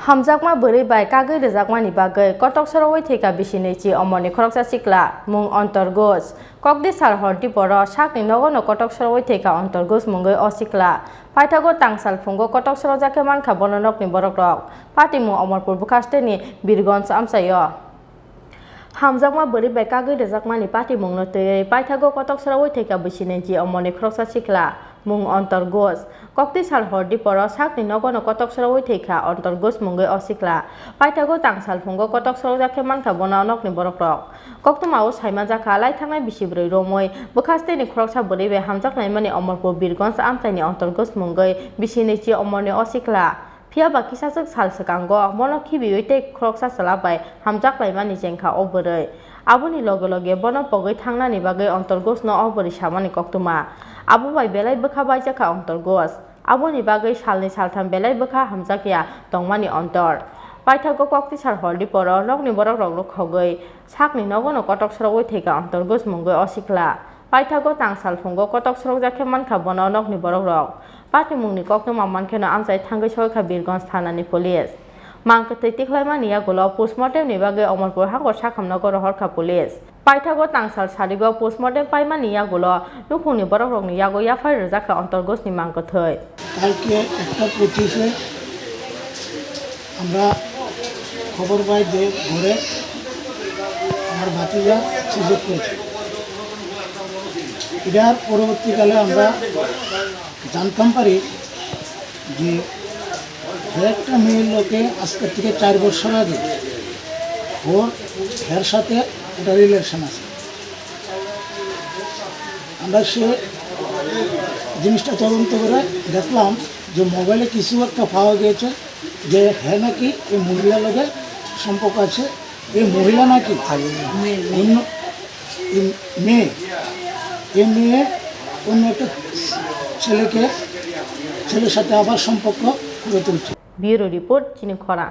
Hamjakma Bwrwi Kagui Jakmani Bagai Kotok Sorowi Thwikha Bisinichi Omoni Khoroksa Sikla Mung Ontorgos Kokdi Salhor Tripura Sakni Nogono Kotok Sorowi Thwikha Ontorgos Mungoi O Sikla Paithago Tangsal Fungo Kotok Sorokjakmani Bononokni Borokrok Patimu Omorpur Bukasteni Birgonj Amsayo Hamjakma Bwrwi Kagui Jakmani Pati Mungno Tei Paithago Kotok Sorowi Thwikha Bisinichi Omoni Khoroksa Sikla Mung Ontorgos Kokti Salhor Tripura Sakni Nogono Kotok Sorowi Thwikha Ontorgos Mungoi O Sikla Paithago Tangsal Fungo Kotok Sorokjakmani Bononokni Borokrok Koktuma Saima Jaka Laithangnai Bisibrui Romoi Bukasteni Khoroksa Bwrwi Hamjakmani Omorpur Birgonj Amsaini Ontorgos Mungoi Bisinichi Omoni O Sikla Phiaba kisajak sal sekango bono khibiwi tei khoroksa salabai hamjakmani jengkha o bwrwi aboni loge loge bono pogoi thangnani bagai ontorgos no o bwrwi samani koktuma abo bai belai bwkha baijaka ontorgos aboni bagai salni saltham belai bwkha hamjakya tongmani ontor Paithago Kokti Salhor Tripura Nokni Borokrok Rukhogoi Sakni Nogono Kotok Sorowi Thwikha Ontorgos Mungoi O Sikla Paithago Tangsal Fungo Kotok Sorokjakmani Bononokni Borokrok Patimungni Koktuma Mankeno Amsai Thangai Soikha Birgonj Thanani Police Mangkatei Tiklaimani Yakulo Postmortem ni bagai Omorpur Hangor Sakhamnago Rohorkha Police Paithago Tangsal Sarigo Postmortem Paimani Yakulo Nukhungni Borokrokni Yago Yafai Rwjaka Ontorgosni Mangkathei কালকে একটা 25-এ আমরা খবর পাই যে ঘরে আমার ভাতিজা সুযোগ করেছে এটার পরবর্তীকালে আমরা জানতাম পারি যে একটা মেয়ের লোকে আজকের থেকে 4 বছর আগে ওর এর সাথে একটা রিলেশন আছে আমরা সে জিনিসটা তদন্ত করে দেখলাম যে মোবাইলে কিছু একটা পাওয়া গিয়েছে যে হ্যাঁ নাকি এই মহিলার লোকের সম্পর্ক আছে এই মহিলা নাকি অন্য মেয়ে অন্য একটা ছেলের সাথে আবার সম্পর্ক গড়ে তুলছে। ব্যুরো রিপোর্ট চিনি খরা।